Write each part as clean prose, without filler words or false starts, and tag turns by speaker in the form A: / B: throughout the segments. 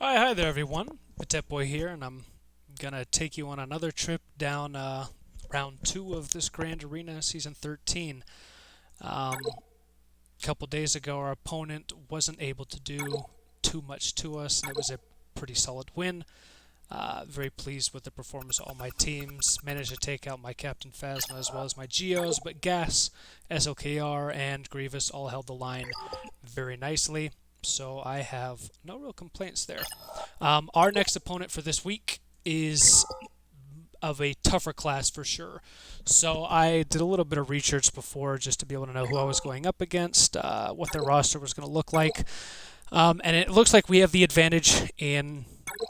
A: Hi there, everyone. Petite Boy here, and I'm gonna take you on another trip down round two of this Grand Arena Season 13. A couple days ago, our opponent wasn't able to do too much to us, and it was a pretty solid win. Very pleased with the performance of all my teams. Managed to take out my Captain Phasma as well as my Geos, but Gas, SLKR, and Grievous all held the line very nicely. So I have no real complaints there. Our next opponent for this week is of a tougher class for sure. So I did a little bit of research before just to be able to know who I was going up against, what their roster was going to look like. And it looks like we have the advantage in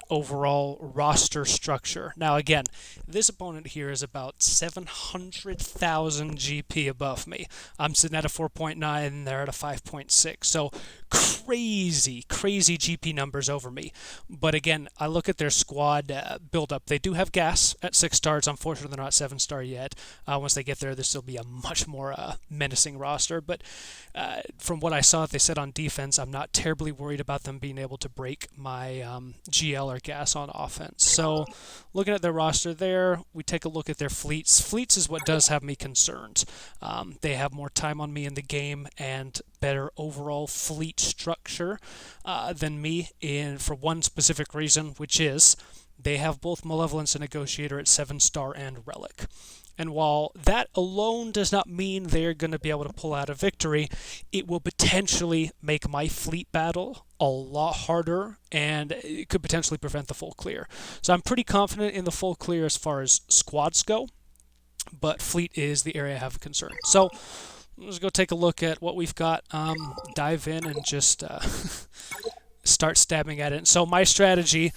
A: overall roster structure. Now again, this opponent here is about 700,000 GP above me. I'm sitting at a 4.9 and they're at a 5.6. So crazy GP numbers over me. But again, I look at their squad build up. They do have Gas at 6 stars. Unfortunately, they're not 7-star yet. Once they get there, this will be a much more menacing roster. But from what I saw, they said on defense, I'm not terribly worried about them being able to break my GL or Gas on offense. So looking at their roster there, we take a look at their fleets. Fleets is what does have me concerned. They have more time on me in the game and better overall fleet structure than me for one specific reason, which is they have both Malevolence and Negotiator at 7-star and Relic. And while that alone does not mean they're going to be able to pull out a victory, it will potentially make my fleet battle a lot harder, and it could potentially prevent the full clear. So I'm pretty confident in the full clear as far as squads go, but fleet is the area I have a concern. So let's go take a look at what we've got, dive in and just start stabbing at it. So my strategy,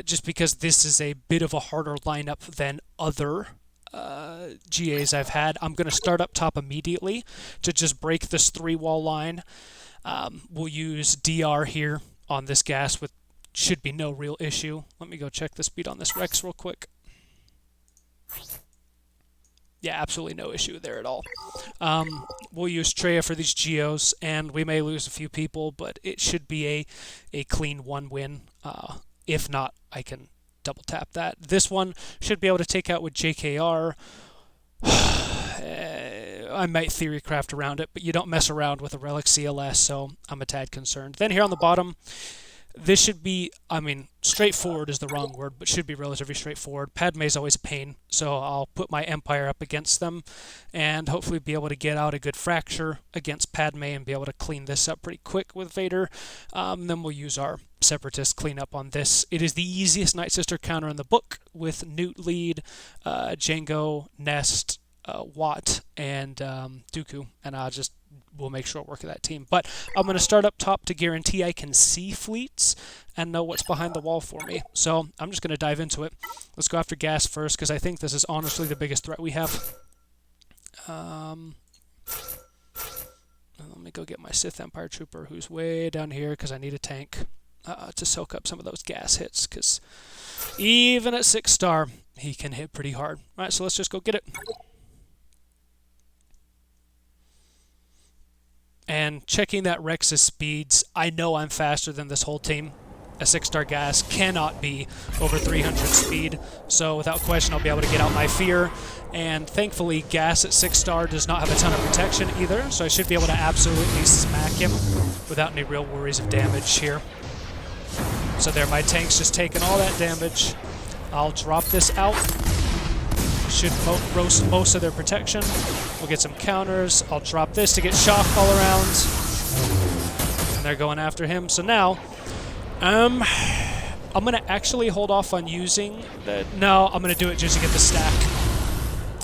A: just because this is a bit of a harder lineup than other GAs I've had, I'm going to start up top immediately to just break this 3-wall line. We'll use DR here on this Gas with should be no real issue. Let me go check the speed on this Rex real quick. Yeah, absolutely no issue there at all. We'll use Treya for these Geos, and we may lose a few people, but it should be a clean 1 win. If not, I can double tap that. This one should be able to take out with JKR. I might theory craft around it, but you don't mess around with a Relic CLS, so I'm a tad concerned. Then here on the bottom, this should be, straightforward is the wrong word, but should be relatively straightforward. Padme is always a pain, so I'll put my Empire up against them and hopefully be able to get out a good fracture against Padme and be able to clean this up pretty quick with Vader. Then we'll use our Separatist cleanup on this. It is the easiest Night Sister counter in the book with Newt lead, Django, Nest, Watt, and Dooku, and we'll make short work of that team. But I'm going to start up top to guarantee I can see fleets and know what's behind the wall for me. So I'm just going to dive into it. Let's go after Gas first, because I think this is honestly the biggest threat we have. Let me go get my Sith Empire Trooper, who's way down here, because I need a tank to soak up some of those Gas hits, because even at 6-star, he can hit pretty hard. All right, so let's just go get it. And checking that Rex's speeds, I know I'm faster than this whole team. A 6-star Gas cannot be over 300 speed, so without question I'll be able to get out my fear. And thankfully Gas at 6-star does not have a ton of protection either, so I should be able to absolutely smack him without any real worries of damage here. So there, my tank's just taking all that damage. I'll drop this out. Should roast most of their protection. We'll get some counters. I'll drop this to get shock all around. And they're going after him. So now, I'm going to actually hold off on using the... No, I'm going to do it just to get the stack.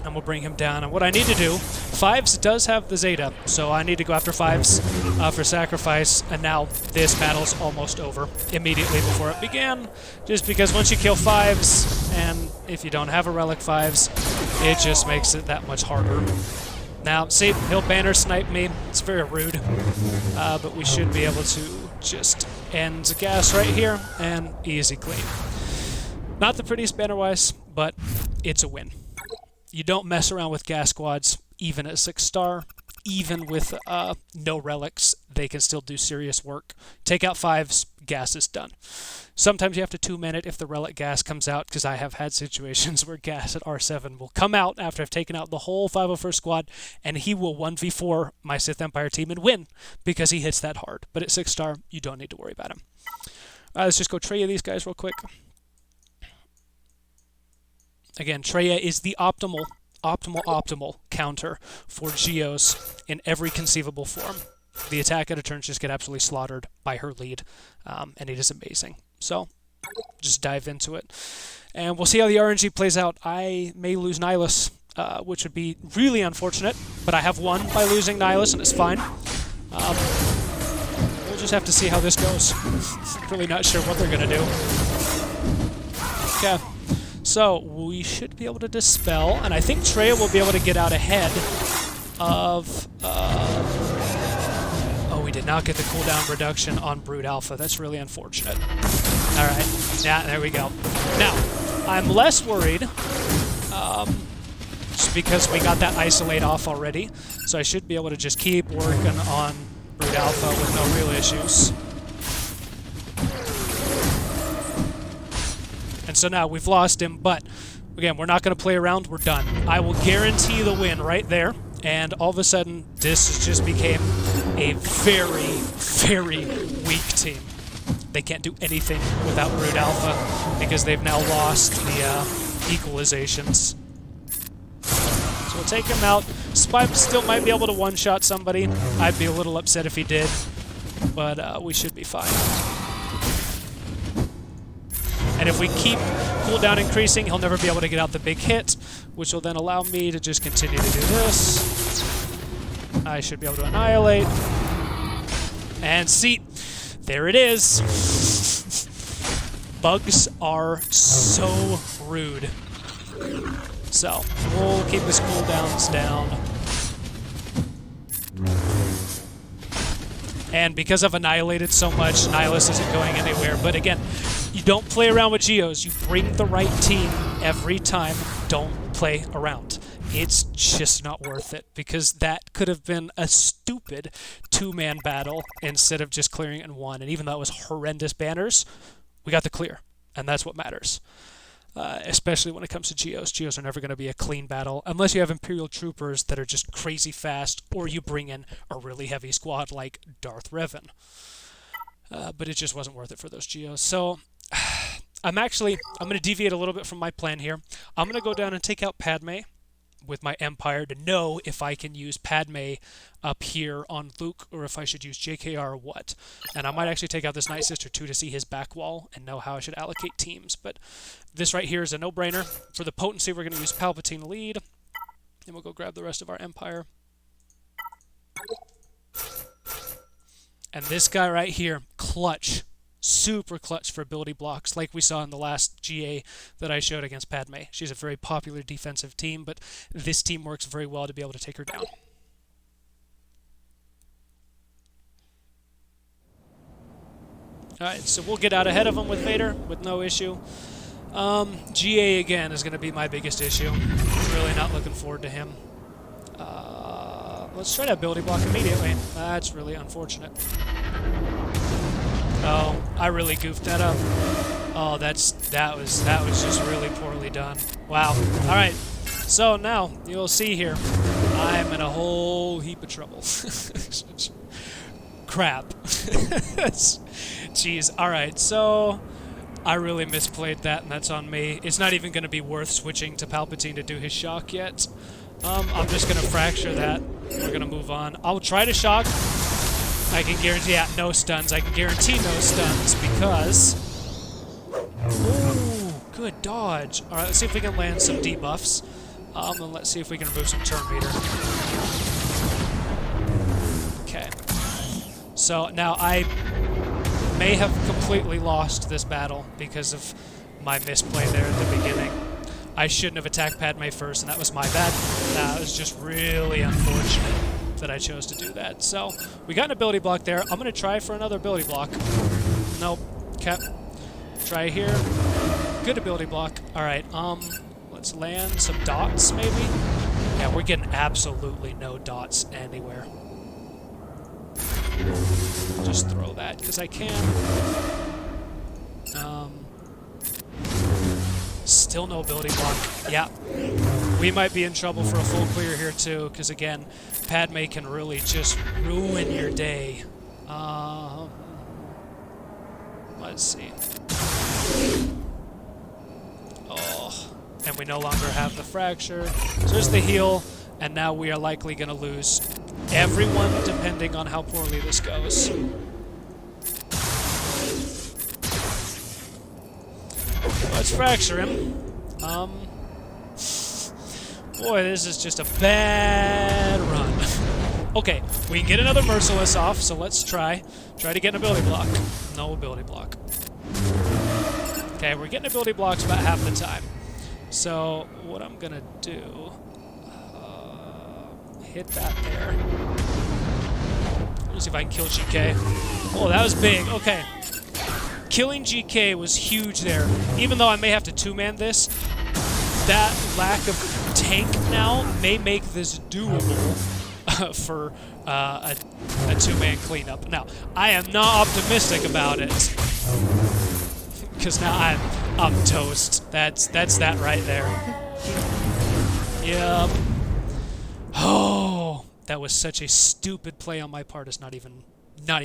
A: And we'll bring him down. And what I need to do, Fives does have the Zeta, so I need to go after Fives for sacrifice. And now this battle's almost over immediately before it began. Just because once you kill Fives, and if you don't have a Relic Fives, it just makes it that much harder. Now, see, he'll banner snipe me. It's very rude. But we should be able to just end the Gas right here, and easy clean. Not the prettiest banner-wise, but it's a win. You don't mess around with Gas squads, even at 6-star, even with no relics. they can still do serious work. Take out 5s, gas is done. Sometimes you have to 2-man it if the relic gas comes out, because I have had situations where gas at R7 will come out after I've taken out the whole 501st squad, and he will 1v4 my Sith Empire team and win because he hits that hard. But at 6-star, you don't need to worry about him. Let's just go Traya these guys real quick. Again, Traya is the optimal counter for Geos in every conceivable form. The attack at a turn just get absolutely slaughtered by her lead, and it is amazing. So, just dive into it. And we'll see how the RNG plays out. I may lose Nihilus, which would be really unfortunate, but I have won by losing Nihilus, and it's fine. We'll just have to see how this goes. Really not sure what they're going to do. Okay. So, we should be able to dispel, and I think Traya will be able to get out ahead of... oh, we did not get the cooldown reduction on Brood Alpha. That's really unfortunate. Alright, yeah, there we go. Now, I'm less worried, just because we got that Isolate off already, so I should be able to just keep working on Brood Alpha with no real issues. And so now we've lost him, but again, we're not going to play around. We're done. I will guarantee the win right there. And all of a sudden, this just became a very, very weak team. They can't do anything without Brood Alpha because they've now lost the equalizations. So we'll take him out. Spy still might be able to one-shot somebody. I'd be a little upset if he did, but we should be fine. And if we keep cooldown increasing, he'll never be able to get out the big hit, which will then allow me to just continue to do this. I should be able to annihilate. And see, there it is. Bugs are so rude. So, we'll keep his cooldowns down. And because I've annihilated so much, Nihilus isn't going anywhere. But again, you don't play around with Geos. You bring the right team every time. Don't play around. It's just not worth it, because that could have been a stupid 2-man battle instead of just clearing it in one. And even though it was horrendous banners, we got the clear, and that's what matters. Especially when it comes to Geos. Geos are never going to be a clean battle unless you have Imperial Troopers that are just crazy fast, or you bring in a really heavy squad like Darth Revan. But it just wasn't worth it for those Geos. So I'm going to deviate a little bit from my plan here. I'm going to go down and take out Padme with my Empire to know if I can use Padme up here on Luke, or if I should use JKR or what. And I might actually take out this Night Sister too to see his back wall and know how I should allocate teams. But this right here is a no-brainer. For the potency, we're going to use Palpatine lead. And we'll go grab the rest of our Empire. And this guy right here, clutch. Super clutch for ability blocks, like we saw in the last GA that I showed against Padme. She's a very popular defensive team, but this team works very well to be able to take her down. Alright, so we'll get out ahead of him with Vader with no issue. GA again is going to be my biggest issue. Really not looking forward to him. Let's try to ability block immediately. That's really unfortunate. Oh, I really goofed that up. Oh, that was just really poorly done. Wow. All right. So now you'll see here, I'm in a whole heap of trouble. Crap. Jeez. All right. So I really misplayed that, and that's on me. It's not even going to be worth switching to Palpatine to do his shock yet. I'm just going to fracture that. We're going to move on. I'll try to shock. I can guarantee, yeah, no stuns. I can guarantee no stuns because... Ooh, good dodge. All right, let's see if we can land some debuffs. And let's see if we can remove some turn meter. Okay. So now I may have completely lost this battle because of my misplay there at the beginning. I shouldn't have attacked Padme first, and that was my bad. That was just really unfortunate that I chose to do that. So we got an ability block there. I'm going to try for another ability block. Nope. Okay. Try here. Good ability block. All right. Let's land some dots, maybe. Yeah, we're getting absolutely no dots anywhere. Just throw that because I can. Still no ability block. Yeah. We might be in trouble for a full clear here too, because again, Padme can really just ruin your day. Let's see. Oh, and we no longer have the fracture. So there's the heal, and now we are likely going to lose everyone depending on how poorly this goes. Let's fracture him. Boy, this is just a bad run. Okay, we can get another Merciless off, so let's try. Try to get an ability block. No ability block. Okay, we're getting ability blocks about half the time. So, what I'm gonna do... hit that there. Let's see if I can kill GK. Oh, that was big. Okay. Killing GK was huge there. Even though I may have to two-man this, that lack of tank now may make this doable for a two-man cleanup. Now, I am not optimistic about it, because now I'm toast. That's that right there. Yep. Oh, that was such a stupid play on my part. It's not even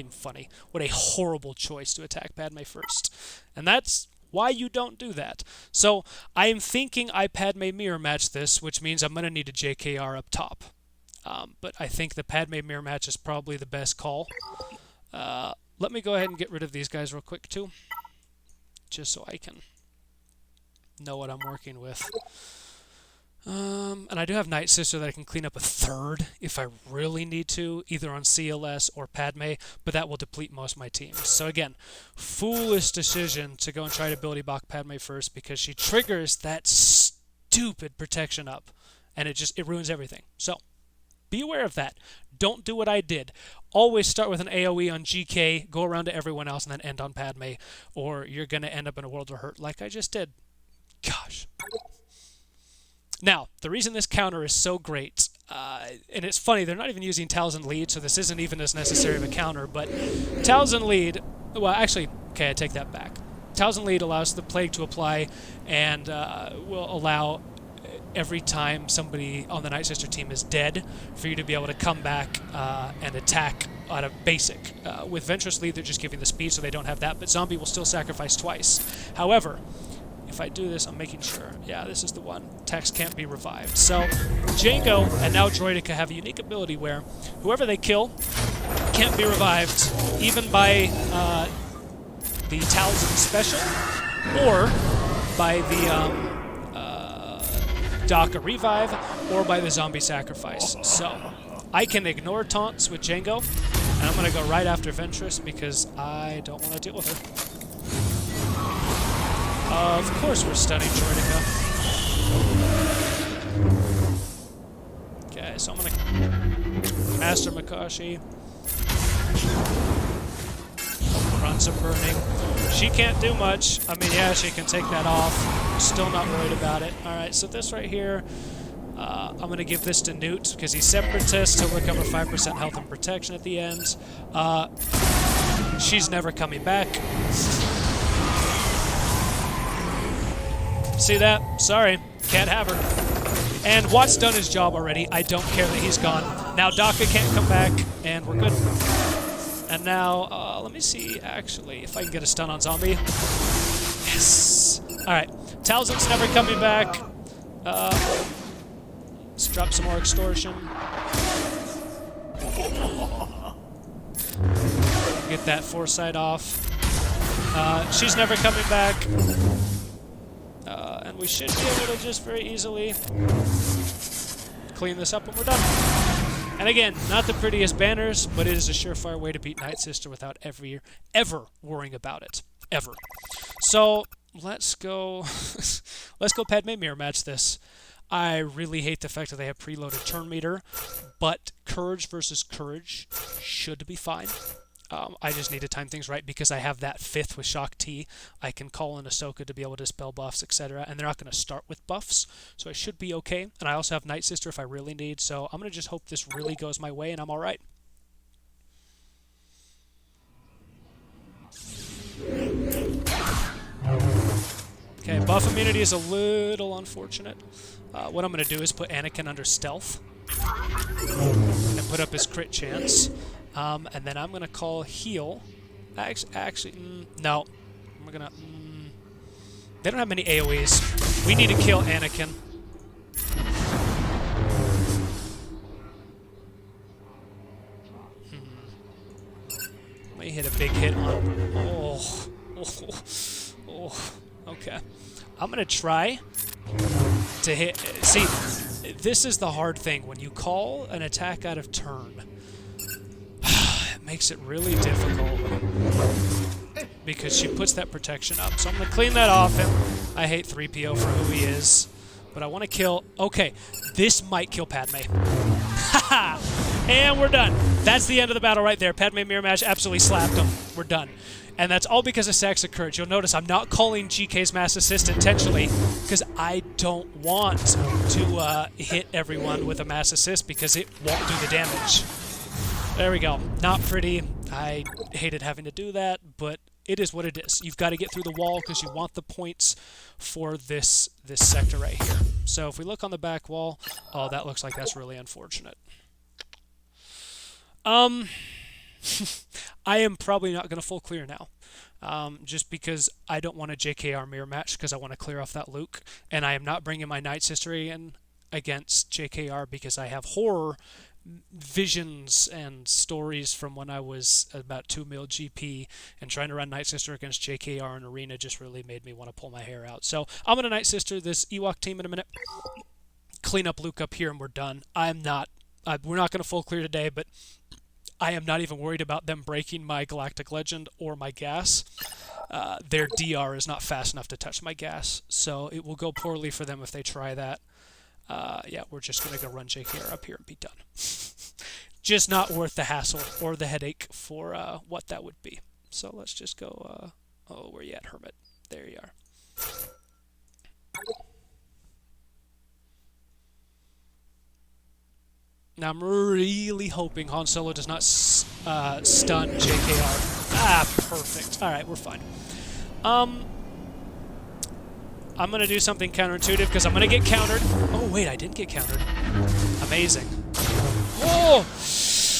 A: funny. What a horrible choice to attack Padme first. And that's why you don't do that. So I am thinking I Padme mirror match this, which means I'm going to need a JKR up top. But I think the Padme mirror match is probably the best call. Let me go ahead and get rid of these guys real quick too, just so I can know what I'm working with. And I do have Night Sister that I can clean up a third if I really need to, either on CLS or Padme, but that will deplete most of my teams. So again, foolish decision to go and try to ability block Padme first, because she triggers that stupid protection up, and it ruins everything. So be aware of that. Don't do what I did. Always start with an AoE on GK, go around to everyone else, and then end on Padme, or you're going to end up in a world of hurt like I just did. Gosh. Now, the reason this counter is so great, and it's funny, they're not even using Talzin Lead, so this isn't even as necessary of a counter, but Talzin Lead, well, actually, okay, I take that back. Talzin Lead allows the Plague to apply, and will allow every time somebody on the Night Sister team is dead, for you to be able to come back and attack out of basic. With Ventress Lead, they're just giving the speed, so they don't have that, but Zombie will still sacrifice twice. However, if I do this, I'm making sure. Yeah, this is the one. Tex can't be revived. So, Jango and now Droideka have a unique ability where whoever they kill can't be revived, even by the Talzin special, or by the Daka revive, or by the zombie sacrifice. So, I can ignore taunts with Jango, and I'm going to go right after Ventress because I don't want to deal with her. Of course we're stunning Droideka. Okay, so I'm gonna Master Makashi. Runs of burning. She can't do much. I mean, yeah, she can take that off. Still not worried about it. Alright, so this right here, I'm gonna give this to Newt because he's Separatist. He'll recover 5% health and protection at the end. She's never coming back. See that? Sorry. Can't have her. And Watt's done his job already. I don't care that he's gone. Now Daka can't come back, and we're good. And now, let me see, actually, if I can get a stun on Zombie. Yes! Alright. Talzin's never coming back. Let's drop some more Extortion. Get that Foresight off. She's never coming back. And we should be able to just very easily clean this up when we're done. And again, not the prettiest banners, but it is a surefire way to beat Night Sister without ever worrying about it. Ever. So, let's go Padme mirror match this. I really hate the fact that they have preloaded turn meter, but Courage versus Courage should be fine. I just need to time things right because I have that 5th with Shock T. I can call in Ahsoka to be able to dispel buffs, etc. And they're not going to start with buffs, so I should be okay. And I also have Night Sister if I really need, so I'm going to just hope this really goes my way and I'm alright. Okay, buff immunity is a little unfortunate. What I'm going to do is put Anakin under stealth and put up his crit chance. And then I'm going to call heal. Actually, no. We're going to... they don't have many AoEs. We need to kill Anakin. Let me hit a big hit on... Oh. Okay. I'm going to try to hit... See, this is the hard thing. When you call an attack out of turn, it makes it really difficult because she puts that protection up. So I'm going to clean that off him. I hate 3PO for who he is, but I want to kill... Okay, this might kill Padme. Haha! And we're done. That's the end of the battle right there. Padme Mirror Match absolutely slapped him. We're done. And that's all because of Sacks of Courage. You'll notice I'm not calling GK's Mass Assist intentionally because I don't want to hit everyone with a Mass Assist because it won't do the damage. There we go. Not pretty. I hated having to do that, but it is what it is. You've got to get through the wall because you want the points for this sector right here. So if we look on the back wall, oh, that looks like that's really unfortunate. I am probably not going to full clear now, just because I don't want a JKR mirror match because I want to clear off that Luke, and I am not bringing my Knight's History in against JKR because I have horror visions and stories from when I was about 2 mil GP, and trying to run Night Sister against JKR in Arena just really made me want to pull my hair out. So I'm going to Night Sister this Ewok team in a minute, clean up Luke up here, and we're done. we're not going to full clear today, but I am not even worried about them breaking my Galactic Legend or my gas. Their DR is not fast enough to touch my gas, so it will go poorly for them if they try that. Yeah, we're just going to go run JKR up here and be done. Just not worth the hassle or the headache for what that would be. So let's just go... oh, where you at, Hermit? There you are. Now I'm really hoping Han Solo does not stun JKR. Ah, perfect. All right, we're fine. I'm going to do something counterintuitive because I'm going to get countered. Oh, wait, I didn't get countered. Amazing. Oh!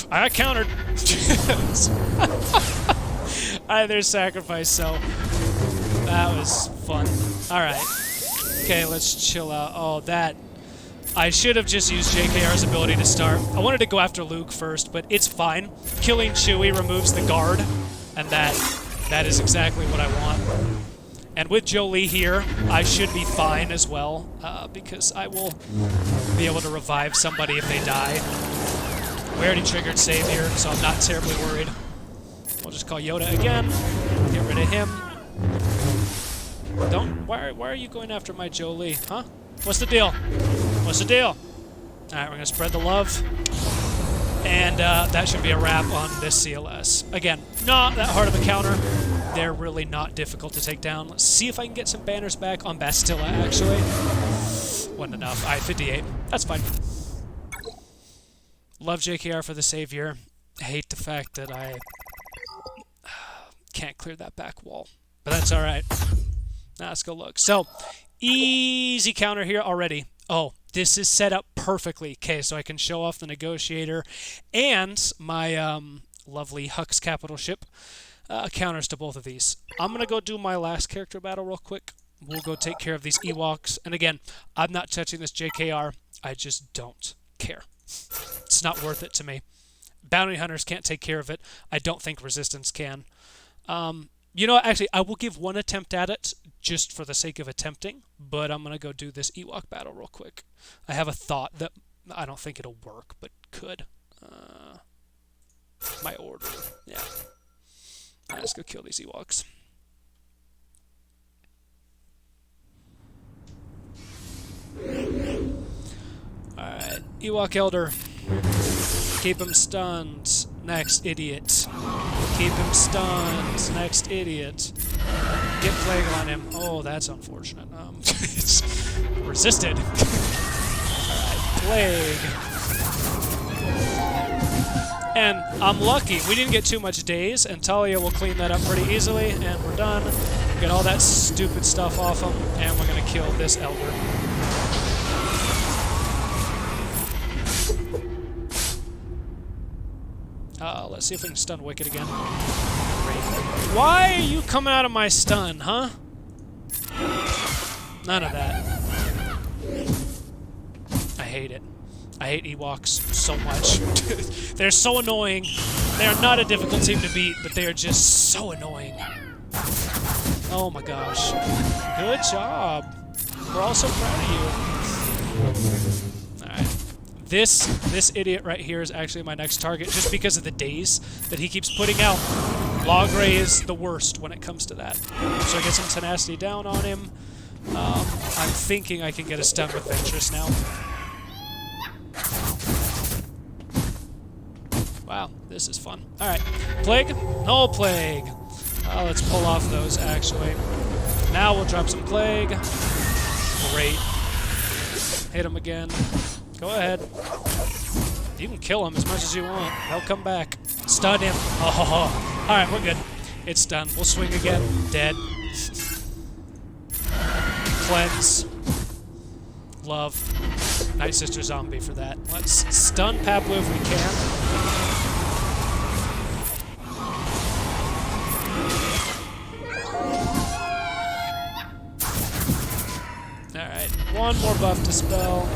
A: I got countered. There's sacrifice, so that was fun. All right. Okay, let's chill out. Oh, that... I should have just used JKR's ability to start. I wanted to go after Luke first, but it's fine. Killing Chewie removes the guard, and that is exactly what I want. And with Jolie here, I should be fine as well, because I will be able to revive somebody if they die. We already triggered save here, so I'm not terribly worried. We'll just call Yoda again, get rid of him. Why are you going after my Jolie, huh? What's the deal? What's the deal? Alright, we're going to spread the love. And that should be a wrap on this CLS. Again, not that hard of a counter. They're really not difficult to take down. Let's see if I can get some banners back on Bastilla, actually. Wasn't enough. Alright, 58. That's fine. Love JKR for the savior. Hate the fact that I can't clear that back wall. But that's alright. Now let's go look. So, easy counter here already. Oh, this is set up perfectly. Okay, so I can show off the Negotiator and my lovely Hux capital ship counters to both of these. I'm going to go do my last character battle real quick. We'll go take care of these Ewoks. And again, I'm not touching this JKR. I just don't care. It's not worth it to me. Bounty Hunters can't take care of it. I don't think Resistance can. You know what? Actually, I will give one attempt at it just for the sake of attempting, but I'm going to go do this Ewok battle real quick. I have a thought that I don't think it'll work, but could. My order. Yeah. Alright, let's go kill these Ewoks. Alright, Ewok Elder. Keep him stunned. Next, idiot. Keep him stunned. Next, idiot. Get Plague on him. Oh, that's unfortunate. It's resisted. Alright, Plague. And I'm lucky. We didn't get too much daze, and Talia will clean that up pretty easily, and we're done. Get all that stupid stuff off him, and we're gonna kill this Elder. Let's see if we can stun Wicked again. Great. Why are you coming out of my stun, huh? None of that. I hate it. I hate Ewoks so much. They're so annoying. They are not a difficult team to beat, but they are just so annoying. Oh my gosh. Good job. We're all so proud of you. Alright. This idiot right here is actually my next target just because of the days that he keeps putting out. Logray is the worst when it comes to that. So I get some tenacity down on him. I'm thinking I can get a stun with Ventress now. Wow, this is fun. Alright. Plague? No Plague! Let's pull off those, actually. Now we'll drop some Plague. Great. Hit him again. Go ahead. You can kill him as much as you want. He'll come back. Stun him. Oh, alright, we're good. It's done. We'll swing again. Dead. Cleanse. Love. Night Sister Zombie for that. Let's stun Paplu if we can. Alright, one more buff to spell.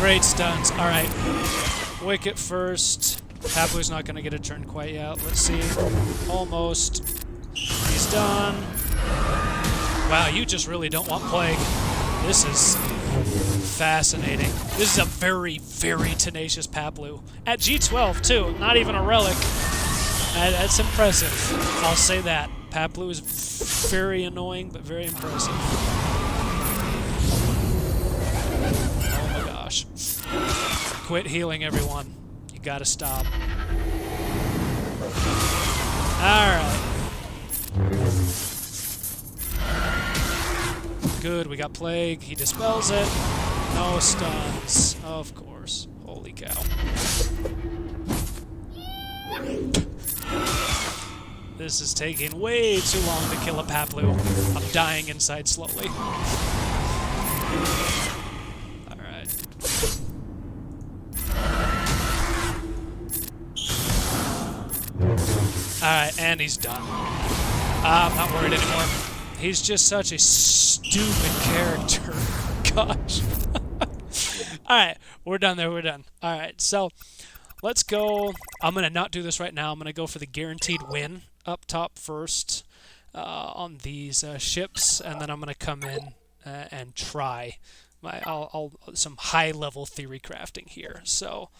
A: Great stuns. Alright. Wicket first. Paplu's not going to get a turn quite yet. Let's see. Almost. He's done. Wow, you just really don't want Plague. This is fascinating. This is a very, very tenacious Paplu. At G12, too. Not even a relic. That's impressive. I'll say that. Paplu is very annoying, but very impressive. Oh my gosh. Quit healing, everyone. You gotta stop. Alright. Good, we got Plague. He dispels it. No stuns. Of course. Holy cow. This is taking way too long to kill a Paplu. I'm dying inside slowly. Alright. Alright, and he's done. I'm not worried anymore. He's just such a stupid character. Gosh. Alright, we're done there, we're done. Alright, so let's go. I'm going to not do this right now. I'm going to go for the guaranteed win up top first on these ships, and then I'm going to come in and try some high-level theory crafting here. So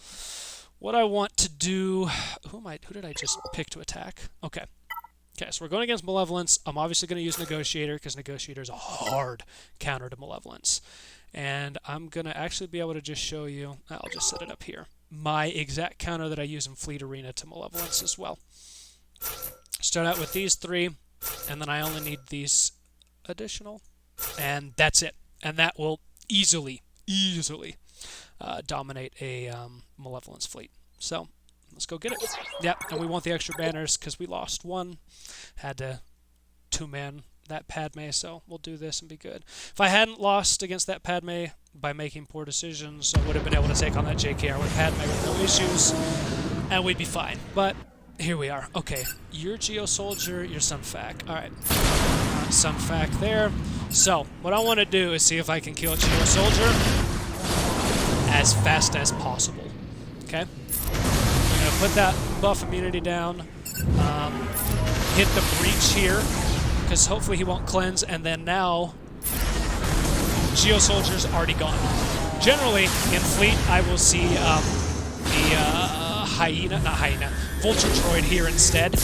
A: what I want to do... Who did I just pick to attack? Okay. Okay, so we're going against Malevolence. I'm obviously going to use Negotiator, because Negotiator is a hard counter to Malevolence. And I'm going to actually be able to just show you... I'll just set it up here. My exact counter that I use in Fleet Arena to Malevolence as well. Start out with these three, and then I only need these additional. And that's it. And that will easily dominate a Malevolence fleet. So... let's go get it. Yep, and we want the extra banners because we lost one. Had to two-man that Padme, so we'll do this and be good. If I hadn't lost against that Padme by making poor decisions, I would have been able to take on that JKR with Padme with no issues, and we'd be fine. But here we are. Okay, you're Geo Soldier, you're Sunfac. Alright, Sunfac there. So, what I want to do is see if I can kill Geo Soldier as fast as possible. Okay? Put that buff immunity down, hit the breach here, because hopefully he won't cleanse, and then now Geo Soldier's already gone. Generally, in Fleet, I will see the Vulture Droid here instead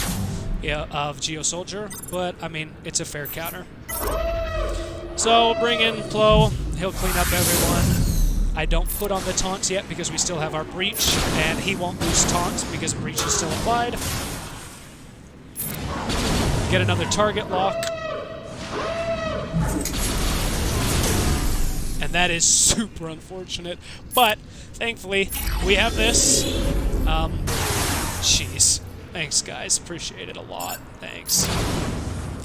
A: of Geo Soldier, but I mean, it's a fair counter. So we'll bring in Plo, he'll clean up everyone. I don't put on the taunts yet because we still have our breach, and he won't lose taunts because breach is still applied. Get another target lock. And that is super unfortunate, but thankfully we have this. Jeez. Thanks, guys. Appreciate it a lot. Thanks.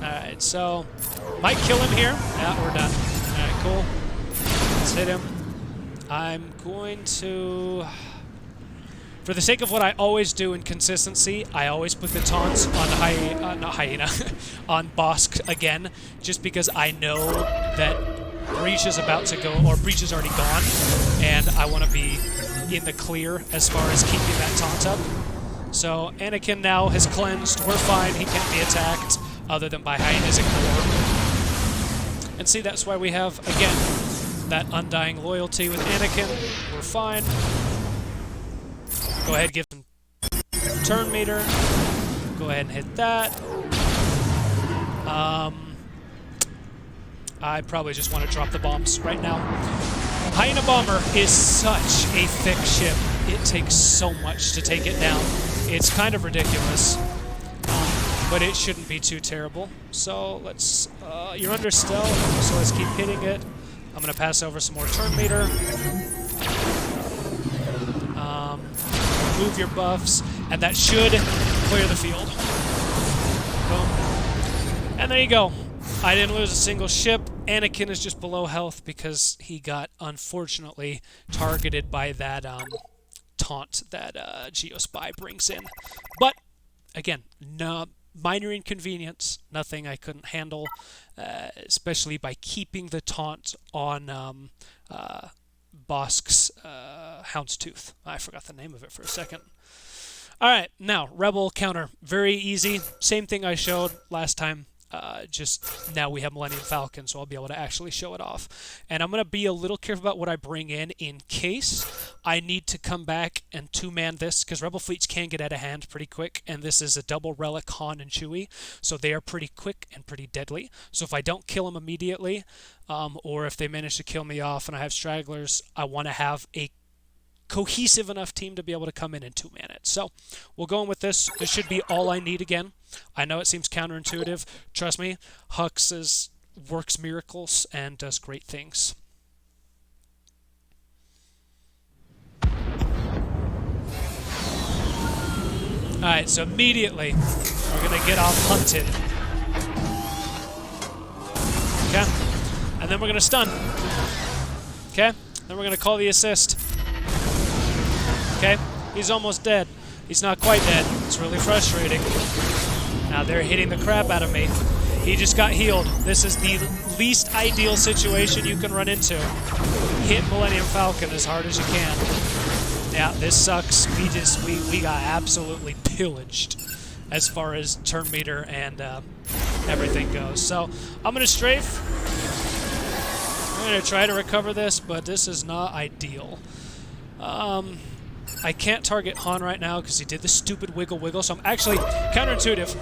A: Alright, so might kill him here. Yeah, we're done. Alright, cool. Let's hit him. I'm going to... For the sake of what I always do in consistency, I always put the taunts on not Hyena, on Bosk again, just because I know that Breach is about to go, or Breach is already gone, and I want to be in the clear as far as keeping that taunt up. So Anakin now has cleansed. We're fine. He can't be attacked other than by Hyena's ignore. And see, that's why we have, again, that undying loyalty with Anakin. We're fine. Go ahead, give him turn meter. Go ahead and hit that. I probably just want to drop the bombs right now. Hyena Bomber is such a thick ship. It takes so much to take it down. It's kind of ridiculous, but it shouldn't be too terrible. So let's, you're under stealth, so let's keep hitting it. I'm going to pass over some more turn meter. Move your buffs, and that should clear the field. Boom. And there you go. I didn't lose a single ship. Anakin is just below health because he got, unfortunately, targeted by that taunt that Geospy brings in. But, again, no minor inconvenience, nothing I couldn't handle, especially by keeping the taunt on Bosk's Houndstooth. I forgot the name of it for a second. Alright, now, Rebel counter. Very easy. Same thing I showed last time. Just now we have Millennium Falcon, so I'll be able to actually show it off. And I'm going to be a little careful about what I bring in case I need to come back and two-man this, because Rebel fleets can get out of hand pretty quick, and this is a double relic Han and Chewie, so they are pretty quick and pretty deadly. So if I don't kill them immediately, or if they manage to kill me off and I have stragglers, I want to have a cohesive enough team to be able to come in and two-man it. So we'll go in with this. This should be all I need again. I know it seems counterintuitive. Trust me, Hux works miracles and does great things. Alright, so immediately we're going to get off hunted. Okay? And then we're going to stun. Okay? Then we're going to call the assist. Okay, he's almost dead. He's not quite dead. It's really frustrating. Now they're hitting the crap out of me. He just got healed. This is the least ideal situation you can run into. Hit Millennium Falcon as hard as you can. Yeah, this sucks. We got absolutely pillaged as far as turn meter and everything goes. So I'm gonna strafe. I'm gonna try to recover this, but this is not ideal. I can't target Han right now because he did the stupid wiggle, so I'm actually counterintuitive.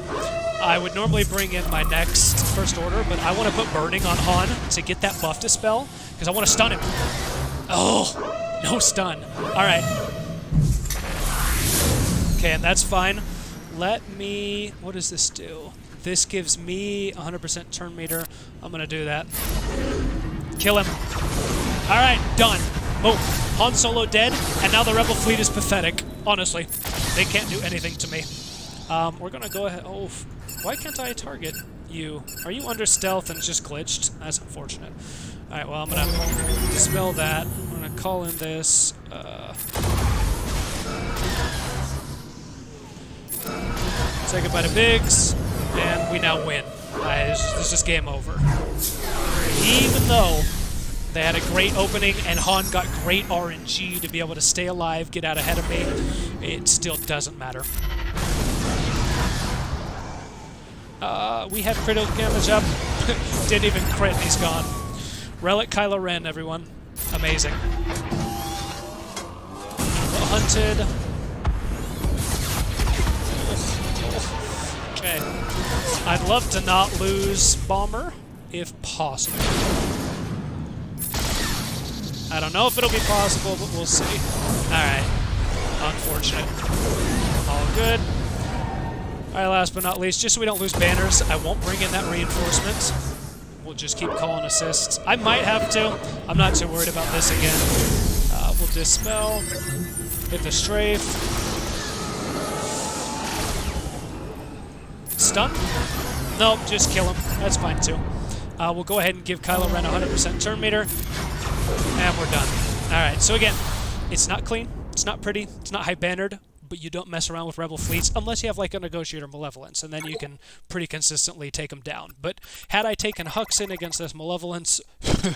A: I would normally bring in my next First Order, but I want to put Burning on Han to get that buff dispel because I want to stun him. Oh, no stun. All right. Okay, and that's fine. Let me... What does this do? This gives me 100% turn meter. I'm going to do that. Kill him. All right, done. Boom. Han Solo dead, and now the Rebel fleet is pathetic. Honestly, they can't do anything to me. We're gonna go ahead. Oh, why can't I target you? Are you under stealth and it's just glitched? That's unfortunate. All right, well, I'm gonna dispel that. I'm gonna call in this. Take it by the bigs, and we now win. This is game over. Even though they had a great opening, and Han got great RNG to be able to stay alive, get out ahead of me. It still doesn't matter. We had critical damage up. Didn't even crit, he's gone. Relic Kylo Ren, everyone. Amazing. Hunted. Okay. I'd love to not lose Bomber, if possible. I don't know if it'll be possible, but we'll see. Alright. Unfortunate. All good. Alright, last but not least, just so we don't lose banners, I won't bring in that reinforcement. We'll just keep calling assists. I might have to. I'm not too worried about this again. We'll dispel. Hit the strafe. stun? Nope, just kill him. That's fine too. We'll go ahead and give Kylo Ren 100% turn meter, and we're done. Alright, so again, it's not clean, it's not pretty, it's not high-bannered, but you don't mess around with Rebel fleets unless you have like a Negotiator Malevolence, and then you can pretty consistently take them down. But had I taken Hux in against this Malevolence, it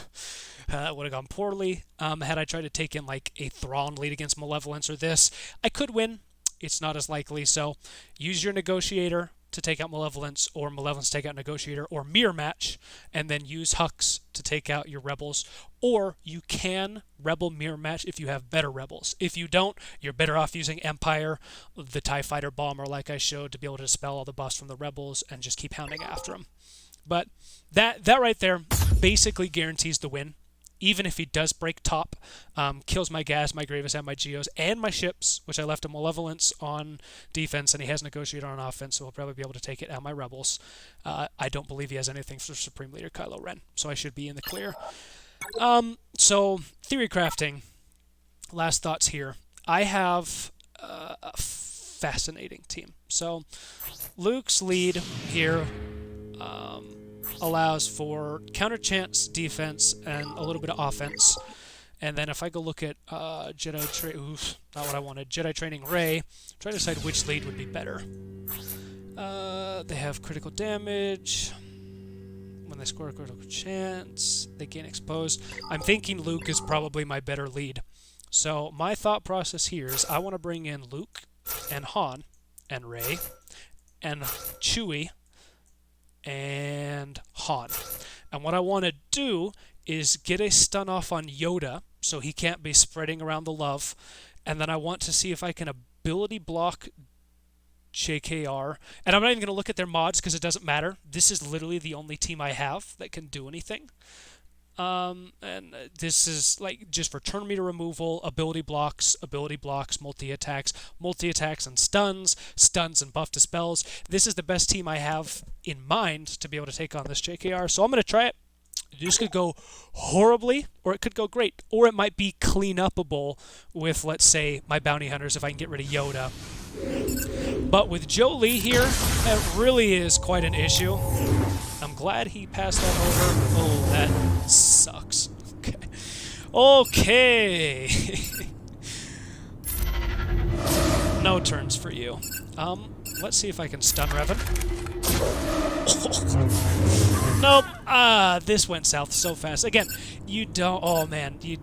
A: would have gone poorly. Had I tried to take in like a Thrawn lead against Malevolence or this, I could win. It's not as likely, so use your Negotiator to take out Malevolence, or Malevolence take out Negotiator, or mirror match, and then use Hux to take out your Rebels. Or you can Rebel mirror match if you have better Rebels. If you don't, you're better off using Empire, the TIE Fighter Bomber like I showed, to be able to dispel all the buffs from the Rebels and just keep hounding after them. But that right there basically guarantees the win. Even if he does break top, kills my gas, my Grievous, and my Geos, and my ships, which I left a Malevolence on defense, and he has Negotiator on offense, so he'll probably be able to take it, and my Rebels. I don't believe he has anything for Supreme Leader Kylo Ren, so I should be in the clear. So, theory crafting. Last thoughts here. I have a fascinating team. So, Luke's lead here allows for counter chance defense and a little bit of offense. And then if I go look at not what I wanted, Jedi Training Rey, try to decide which lead would be better. They have critical damage. When they score a critical chance, they gain exposed. I'm thinking Luke is probably my better lead. So my thought process here is I want to bring in Luke and Han and Rey and Chewie and Han. And what I want to do is get a stun off on Yoda so he can't be spreading around the love. And then I want to see if I can ability block JKR. And I'm not even going to look at their mods because it doesn't matter. This is literally the only team I have that can do anything. And this is like just for turn meter removal, ability blocks, multi-attacks and stuns and buff dispels. This is the best team I have in mind to be able to take on this JKR. So I'm going to try it. This could go horribly, or it could go great. Or it might be clean-upable with, let's say, my bounty hunters if I can get rid of Yoda. But with Jolie here, that really is quite an issue. I'm glad he passed that over. Oh, that sucks. Okay. No turns for you. Let's see if I can stun Revan. Nope. This went south so fast. Again, you don't. Oh man, you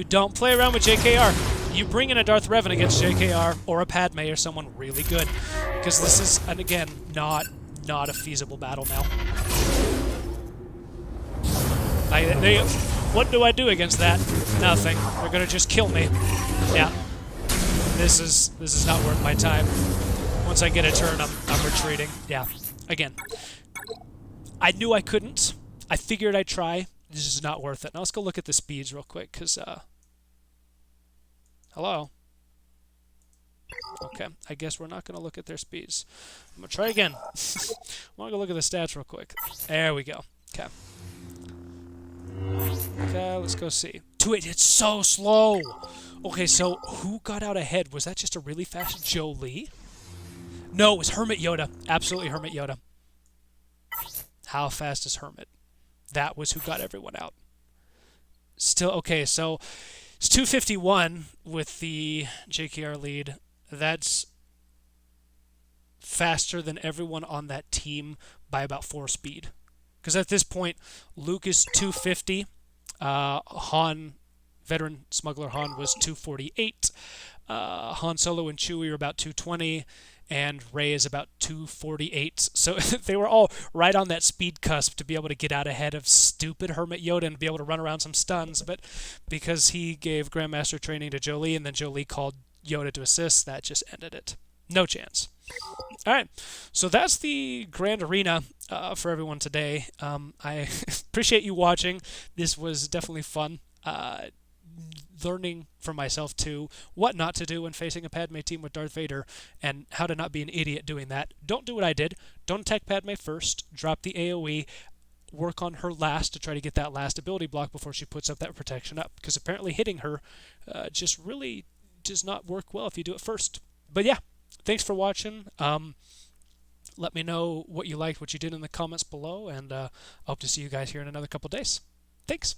A: don't play around with JKR. You bring in a Darth Revan against JKR or a Padme or someone really good, because this is, and again, not a feasible battle now. What do I do against that? Nothing. They're gonna just kill me. Yeah. This is not worth my time. Once I get a turn, I'm retreating. Yeah. Again, I knew I couldn't. I figured I'd try. This is not worth it. Now let's go look at the speeds real quick, because, hello? Okay, I guess we're not going to look at their speeds. I'm going to try again. I want to go look at the stats real quick. There we go. Okay. Okay, let's go see. 280, it's so slow! Okay, so who got out ahead? Was that just a really fast Jolie? No, it was Hermit Yoda. Absolutely Hermit Yoda. How fast is Hermit? That was who got everyone out. Still, okay, so it's 251 with the JKR lead. That's faster than everyone on that team by about 4 speed. Because at this point, Luke is 250. Han, veteran smuggler Han, was 248. Han Solo and Chewie are about 220. And Rey is about 248. So they were all right on that speed cusp to be able to get out ahead of stupid Hermit Yoda and be able to run around some stuns. But because he gave Grandmaster training to Jolie and then Jolie called Yoda to assist, that just ended it. No chance. All right, so that's the Grand Arena for everyone today. I appreciate you watching. This was definitely fun. Learning for myself too what not to do when facing a Padme team with Darth Vader and how to not be an idiot doing that. Don't do what I did. Don't attack Padme first. Drop the AoE. Work on her last to try to get that last ability block before she puts up that protection up, because apparently hitting her just really does not work well if you do it first. But yeah, thanks for watching. Let me know what you liked, what you did in the comments below, and I hope to see you guys here in another couple days. Thanks.